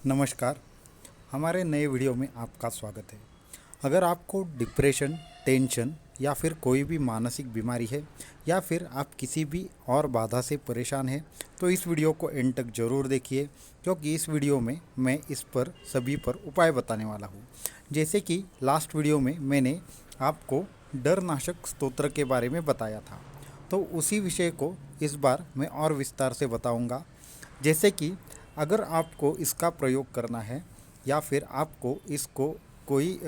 नमस्कार। हमारे नए वीडियो में आपका स्वागत है। अगर आपको डिप्रेशन, टेंशन या फिर कोई भी मानसिक बीमारी है या फिर आप किसी भी और बाधा से परेशान हैं तो इस वीडियो को एंड तक ज़रूर देखिए, क्योंकि इस वीडियो में मैं इस पर सभी पर उपाय बताने वाला हूँ। जैसे कि लास्ट वीडियो में मैंने आपको डरनाशक स्तोत्र के बारे में बताया था, तो उसी विषय को इस बार मैं और विस्तार से बताऊँगा। जैसे कि अगर आपको इसका प्रयोग करना है या फिर आपको इसको कोई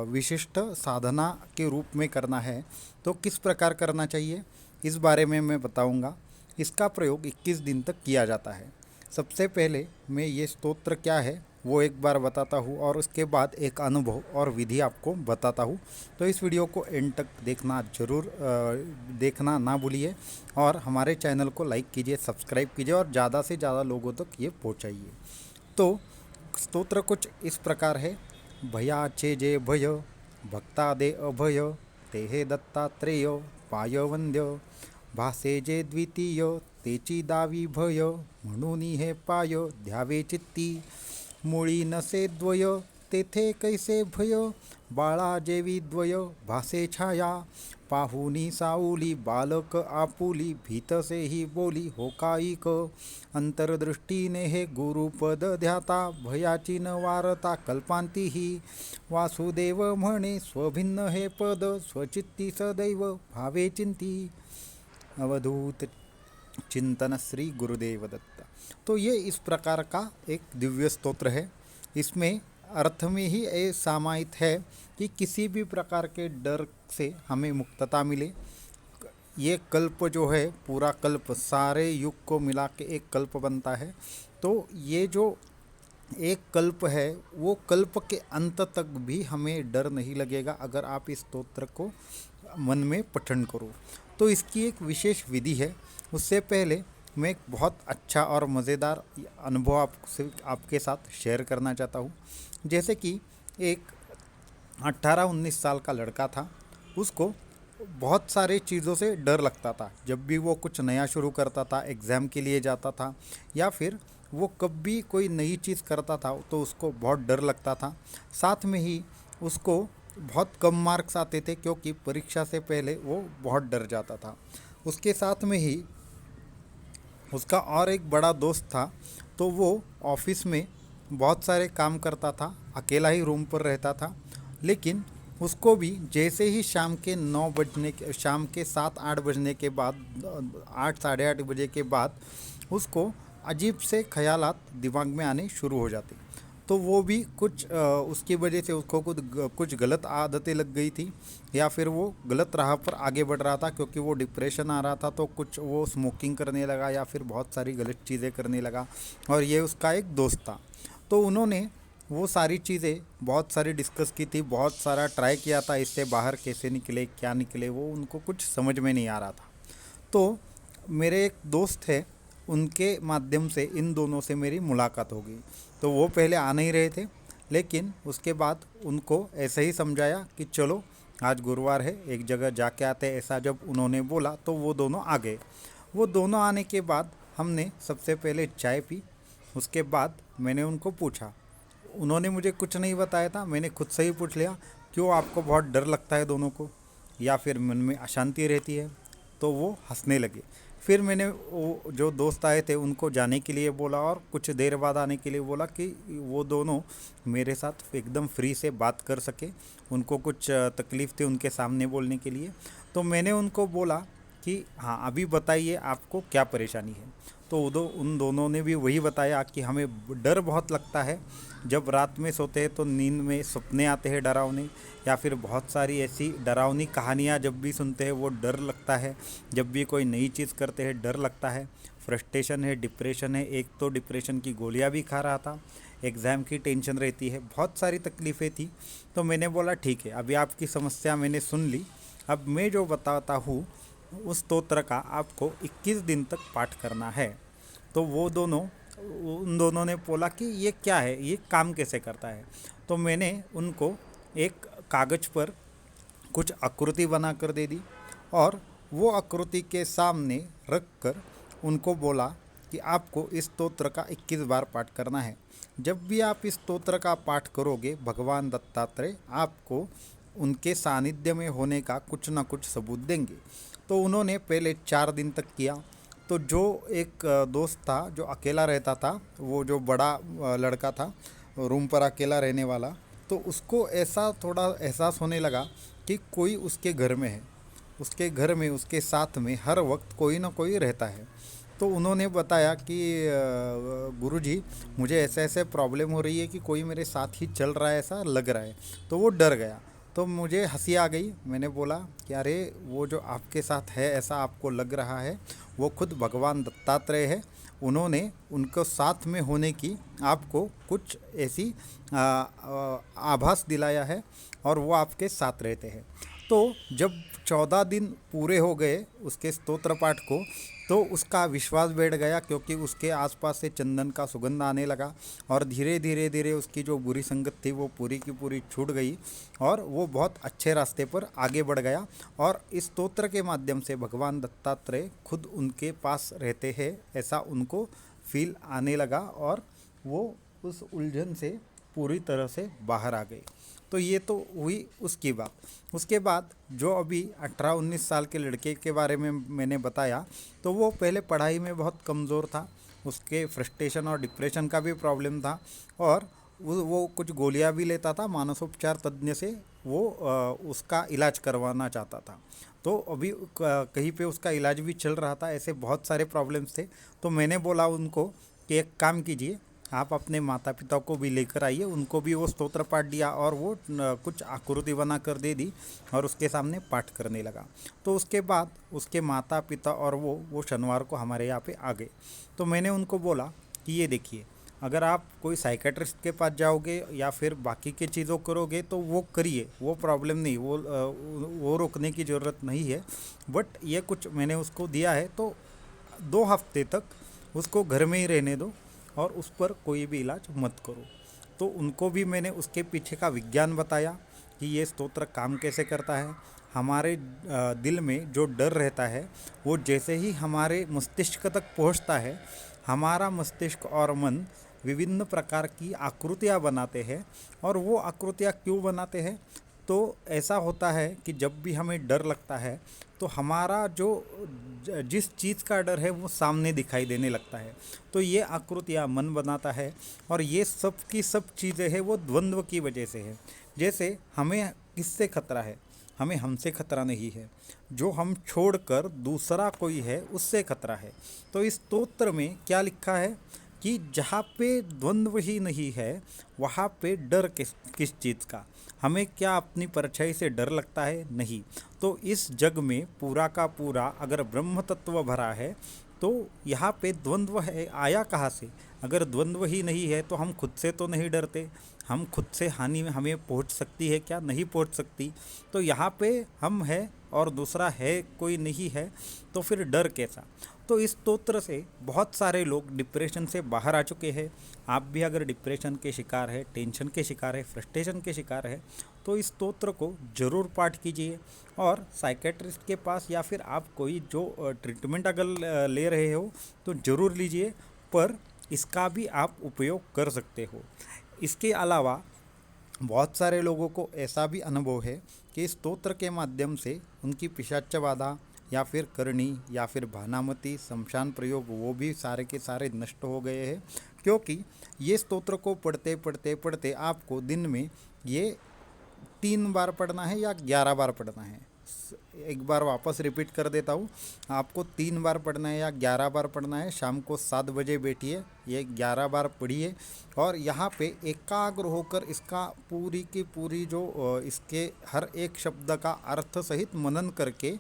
विशिष्ट साधना के रूप में करना है तो किस प्रकार करना चाहिए, इस बारे में मैं बताऊंगा। इसका प्रयोग 21 दिन तक किया जाता है। सबसे पहले मैं ये स्तोत्र क्या है वो एक बार बताता हूँ और उसके बाद एक अनुभव और विधि आपको बताता हूँ। तो इस वीडियो को एंड तक देखना ज़रूर देखना ना भूलिए और हमारे चैनल को लाइक कीजिए, सब्सक्राइब कीजिए और ज़्यादा से ज़्यादा लोगों तक ये पहुँचाइए। तो स्तोत्र कुछ इस प्रकार है। भयाचे जे भय, भक्ता दे अभय, तेहे दत्तात्रेय पाय वंद्य, भासे जे द्वितीय, तेची दावी भय, म्हणून हे पाय ध्यावे चित्ती, मुळी नसे द्वय, तेथे कैसे भय, बाळा जेवी द्वय, भासे छाया, पाहुनी साऊली, बालक आपुली, भीतसे ही बोली हो काईक, अंतर्दृष्टीने हे गुरुपद ध्याता, भयाची न वारता कल्पांती ही, वासुदेव म्हणे स्वभिन्न हे पद, स्वचित्ती सदैव भावे चिंती, अवधूत चिंतन श्री गुरुदेव दत्ता। तो ये इस प्रकार का एक दिव्य स्तोत्र है। इसमें अर्थ में ही ये समाहित है कि किसी भी प्रकार के डर से हमें मुक्तता मिले। ये कल्प जो है, पूरा कल्प, सारे युग को मिला के एक कल्प बनता है। तो ये जो एक कल्प है वो कल्प के अंत तक भी हमें डर नहीं लगेगा अगर आप इस स्तोत्र को मन में पठन करो। तो इसकी एक विशेष विधि है। उससे पहले मैं एक बहुत अच्छा और मज़ेदार अनुभव आपके साथ शेयर करना चाहता हूँ। जैसे कि एक 18-19 साल का लड़का था। उसको बहुत सारे चीज़ों से डर लगता था। जब भी वो कुछ नया शुरू करता था, एग्ज़ाम के लिए जाता था या फिर वो कभी कोई नई चीज़ करता था तो उसको बहुत डर लगता था। साथ में ही उसको बहुत कम मार्क्स आते थे क्योंकि परीक्षा से पहले वो बहुत डर जाता था। उसके साथ में ही उसका और एक बड़ा दोस्त था। तो वो ऑफिस में बहुत सारे काम करता था, अकेला ही रूम पर रहता था। लेकिन उसको भी जैसे ही शाम के 7-8 बजने के बाद, 8 साढ़े 8 बजे के बाद उसको अजीब से ख्यालात दिमाग में आने शुरू हो जाते। तो वो भी कुछ उसकी वजह से उसको कुछ गलत आदतें लग गई थी या फिर वो गलत राह पर आगे बढ़ रहा था, क्योंकि वो डिप्रेशन आ रहा था। तो कुछ वो स्मोकिंग करने लगा या फिर बहुत सारी गलत चीज़ें करने लगा। और ये उसका एक दोस्त था। तो उन्होंने वो सारी चीज़ें बहुत सारी डिस्कस की थी, बहुत सारा ट्राई किया था, इससे बाहर कैसे निकले, क्या निकले, वो उनको कुछ समझ में नहीं आ रहा था। तो मेरे एक दोस्त है, उनके माध्यम से इन दोनों से मेरी मुलाकात हो गई। तो वो पहले आ नहीं रहे थे, लेकिन उसके बाद उनको ऐसे ही समझाया कि चलो आज गुरुवार है, एक जगह जाके आते हैं। ऐसा जब उन्होंने बोला तो वो दोनों आ गए। वो दोनों आने के बाद हमने सबसे पहले चाय पी। उसके बाद मैंने उनको पूछा, उन्होंने मुझे कुछ नहीं बताया था, मैंने खुद से ही पूछ लिया, क्यों आपको बहुत डर लगता है दोनों को, या फिर मन में अशांति रहती है। तो वो हंसने लगे। फिर मैंने वो जो दोस्त आए थे उनको जाने के लिए बोला और कुछ देर बाद आने के लिए बोला कि वो दोनों मेरे साथ एकदम फ्री से बात कर सके। उनको कुछ तकलीफ़ थी उनके सामने बोलने के लिए। तो मैंने उनको बोला कि हाँ, अभी बताइए आपको क्या परेशानी है। तो उन दोनों ने भी वही बताया कि हमें डर बहुत लगता है। जब रात में सोते हैं तो नींद में सपने आते हैं डरावने, या फिर बहुत सारी ऐसी डरावनी कहानियाँ जब भी सुनते हैं वो डर लगता है। जब भी कोई नई चीज़ करते हैं डर लगता है। फ्रस्ट्रेशन है, डिप्रेशन है। एक तो डिप्रेशन की गोलियाँ भी खा रहा था, एग्ज़ाम की टेंशन रहती है, बहुत सारी तकलीफ़ें थी। तो मैंने बोला ठीक है, अभी आपकी समस्या मैंने सुन ली। अब मैं जो बताता हूँ उस स्तोत्र का आपको 21 दिन तक पाठ करना है। तो उन दोनों ने बोला कि ये क्या है, ये काम कैसे करता है। तो मैंने उनको एक कागज़ पर कुछ आकृति बना कर दे दी और वो आकृति के सामने रख कर उनको बोला कि आपको इस स्तोत्र का 21 बार पाठ करना है। जब भी आप इस स्तोत्र का पाठ करोगे, भगवान दत्तात्रेय आपको उनके सानिध्य में होने का कुछ ना कुछ सबूत देंगे। तो उन्होंने पहले 4 दिन तक किया। तो जो एक दोस्त था जो अकेला रहता था, वो जो बड़ा लड़का था रूम पर अकेला रहने वाला, तो उसको ऐसा थोड़ा एहसास होने लगा कि कोई उसके घर में है, उसके घर में उसके साथ में हर वक्त कोई ना कोई रहता है। तो उन्होंने बताया कि गुरुजी, मुझे ऐसे ऐसे प्रॉब्लम हो रही है कि कोई मेरे साथ ही चल रहा है, ऐसा लग रहा है। तो वो डर गया। तो मुझे हंसी आ गई। मैंने बोला कि अरे, वो जो आपके साथ है ऐसा आपको लग रहा है, वो खुद भगवान दत्तात्रेय है। उन्होंने उनको साथ में होने की आपको कुछ ऐसी आभास दिलाया है और वो आपके साथ रहते हैं। तो जब 14 दिन पूरे हो गए उसके स्तोत्र पाठ को, तो उसका विश्वास बैठ गया, क्योंकि उसके आसपास से चंदन का सुगंध आने लगा और धीरे धीरे धीरे उसकी जो बुरी संगत थी वो पूरी की पूरी छूट गई और वो बहुत अच्छे रास्ते पर आगे बढ़ गया। और इस स्तोत्र के माध्यम से भगवान दत्तात्रेय खुद उनके पास रहते हैं ऐसा उनको फील आने लगा और वो उस उलझन से पूरी तरह से बाहर आ गए। तो ये तो हुई उसकी बात। उसके बाद जो अभी 18-19 साल के लड़के के बारे में मैंने बताया, तो वो पहले पढ़ाई में बहुत कमज़ोर था, उसके फ्रस्ट्रेशन और डिप्रेशन का भी प्रॉब्लम था और वो कुछ गोलियां भी लेता था। मानसोपचार तज्ञ से वो उसका इलाज करवाना चाहता था। तो अभी कहीं पे उसका इलाज भी चल रहा था। ऐसे बहुत सारे प्रॉब्लम्स थे। तो मैंने बोला उनको कि एक काम कीजिए, आप अपने माता पिता को भी लेकर आइए, उनको भी वो स्तोत्र पाठ दिया और वो कुछ आकृति बना कर दे दी और उसके सामने पाठ करने लगा। तो उसके बाद उसके माता पिता और वो शनिवार को हमारे यहाँ पे आ गए। तो मैंने उनको बोला कि ये देखिए, अगर आप कोई साइकेट्रिस्ट के पास जाओगे या फिर बाकी के चीज़ों करोगे तो वो करिए, वो प्रॉब्लम नहीं, वो रोकने की ज़रूरत नहीं है। बट ये कुछ मैंने उसको दिया है, तो 2 हफ्ते तक उसको घर में ही रहने दो और उस पर कोई भी इलाज मत करो। तो उनको भी मैंने उसके पीछे का विज्ञान बताया कि ये स्तोत्र काम कैसे करता है। हमारे दिल में जो डर रहता है वो जैसे ही हमारे मस्तिष्क तक पहुंचता है, हमारा मस्तिष्क और मन विभिन्न प्रकार की आकृतियाँ बनाते हैं। और वो आकृतियाँ क्यों बनाते हैं? तो ऐसा होता है कि जब भी हमें डर लगता है तो हमारा जो जिस चीज़ का डर है वो सामने दिखाई देने लगता है। तो ये आकृतियाँ मन बनाता है और ये सब की सब चीज़ें हैं वो द्वंद्व की वजह से है। जैसे हमें किससे खतरा है? हमें हमसे खतरा नहीं है, जो हम छोड़कर दूसरा कोई है उससे खतरा है। तो इस स्तोत्र में क्या लिखा है कि जहाँ पे द्वंद्व ही नहीं है वहाँ पे डर किस चीज़ का? हमें क्या अपनी परछाई से डर लगता है? नहीं। तो इस जग में पूरा का पूरा अगर ब्रह्म तत्व भरा है तो यहाँ पे द्वंद्व है आया कहाँ से? अगर द्वंद्व ही नहीं है तो हम खुद से तो नहीं डरते। हम खुद से हानि में हमें पहुँच सकती है क्या? नहीं पहुँच सकती। तो यहाँ पे हम है और दूसरा है कोई नहीं है, तो फिर डर कैसा? तो इस स्तोत्र से बहुत सारे लोग डिप्रेशन से बाहर आ चुके हैं। आप भी अगर डिप्रेशन के शिकार है, टेंशन के शिकार है, फ्रस्ट्रेशन के शिकार है, तो इस स्तोत्र को ज़रूर पाठ कीजिए। और साइकेट्रिस्ट के पास या फिर आप कोई जो ट्रीटमेंट अगर ले रहे हो तो ज़रूर लीजिए, पर इसका भी आप उपयोग कर सकते हो। इसके अलावा बहुत सारे लोगों को ऐसा भी अनुभव है कि स्तोत्र के माध्यम से उनकी पिशाच बाधा या फिर करनी या फिर भानामती शमशान प्रयोग वो भी सारे के सारे नष्ट हो गए हैं। क्योंकि ये स्तोत्र को पढ़ते पढ़ते पढ़ते आपको दिन में ये 3 बार पढ़ना है या 11 बार पढ़ना है। एक बार वापस रिपीट कर देता हूँ, आपको 3 बार पढ़ना है या 11 बार पढ़ना है। शाम को 7 बजे बैठिए, ये 11 बार पढ़िए और यहाँ पे एकाग्र होकर इसका पूरी की पूरी जो इसके हर एक शब्द का अर्थ सहित मनन करके,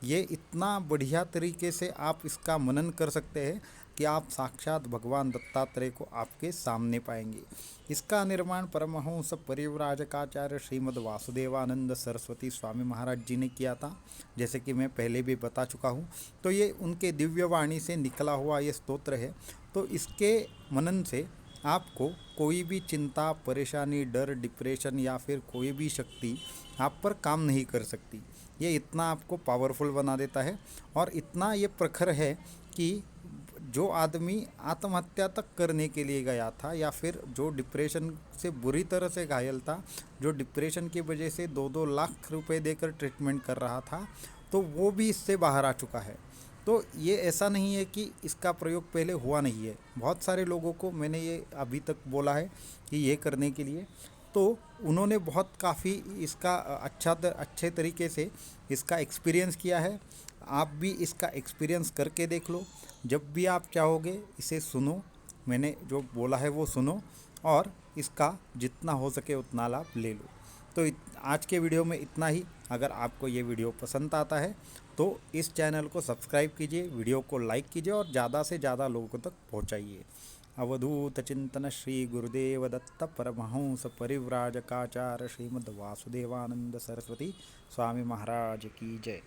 ये इतना बढ़िया तरीके से आप इसका मनन कर सकते हैं कि आप साक्षात भगवान दत्तात्रेय को आपके सामने पाएंगे। इसका निर्माण परमहंस परिव्राजकाचार्य श्रीमद् वासुदेवानंद सरस्वती स्वामी महाराज जी ने किया था, जैसे कि मैं पहले भी बता चुका हूँ। तो ये उनके दिव्य वाणी से निकला हुआ ये स्तोत्र है। तो इसके मनन से आपको कोई भी चिंता, परेशानी, डर, डिप्रेशन या फिर कोई भी शक्ति आप पर काम नहीं कर सकती। ये इतना आपको पावरफुल बना देता है और इतना ये प्रखर है कि जो आदमी आत्महत्या तक करने के लिए गया था या फिर जो डिप्रेशन से बुरी तरह से घायल था, जो डिप्रेशन की वजह से 2-2 लाख रुपए देकर ट्रीटमेंट कर रहा था, तो वो भी इससे बाहर आ चुका है। तो ये ऐसा नहीं है कि इसका प्रयोग पहले हुआ नहीं है। बहुत सारे लोगों को मैंने ये अभी तक बोला है कि ये करने के लिए, तो उन्होंने बहुत काफ़ी इसका अच्छे तरीके से इसका एक्सपीरियंस किया है। आप भी इसका एक्सपीरियंस करके देख लो। जब भी आप चाहोगे इसे सुनो, मैंने जो बोला है वो सुनो और इसका जितना हो सके उतना लाभ ले लो। तो आज के वीडियो में इतना ही। अगर आपको ये वीडियो पसंद आता है तो इस चैनल को सब्सक्राइब कीजिए, वीडियो को लाइक कीजिए और ज़्यादा से ज़्यादा लोगों तक पहुँचाइए। अवधूत चिंतन श्री गुरुदेव दत्त परमहंस परिव्राजकाचार्य श्रीमद् वासुदेवानंद सरस्वती स्वामी महाराज की जय।